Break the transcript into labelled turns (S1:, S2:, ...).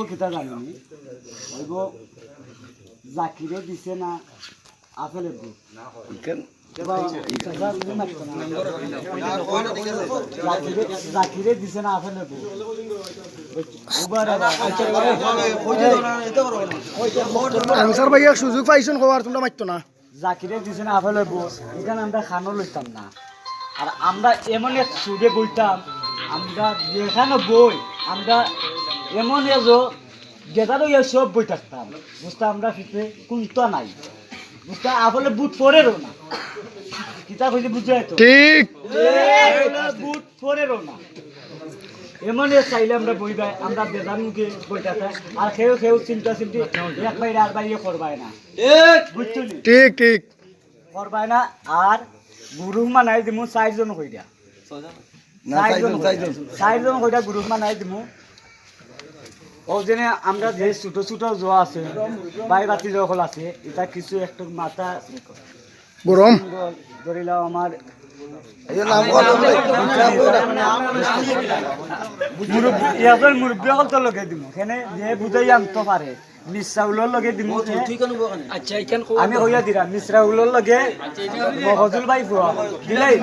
S1: কিতা জানি ওইব জাকিরে দিছে না আপেল জাকিরে দিছে না আপেল
S2: আনসার ভাইয়া সুযোগ পাইছেন হওয়ার তোমরা মারতো না।
S1: জাকিরে দিছে না আপেল এখানে আমরা খানো লইতাম না। আর আমরা এমন এক সুদে বইতাম, আমরা যেখানে বই আমরা এমন গেদারও সব বই থাকতাম বুঝতে আমরা ফিতে কোনটা নাই বুঝতে আসলে বুট পরেরও না কিতাব হইলে বুঝে তো
S2: ঠিক
S1: বুট পরেরও না এমন চাইলে আমরা বই পাই আমরা বেদার মুখে বই থাকতাম। আর খেয়েও চিন্তা চিন্তি এক বাইরে আর বাইরে করবাই না বুঝছো
S2: ঠিক ঠিক
S1: করবাই না। আর গুরু মানাই দিমু 4 জন কইরা 4 জন কইরা গুরু মানাই দিমু। ও জেনে আমরা যে ছোট ছোট জোয়া আছে বাই বাতি যখন আছে এটা কিছু একটু মাথা
S2: গরম
S1: ধরিলাম আমার মুরব্বী সকল তো লগে দিমু সেনে যে বুঝাই আনতে পারে মিশ্রাউলের লগে দিমু। আমি হইয়া দিলাম মিশ্রাউলের লগে মহজুল ভাই দিলাই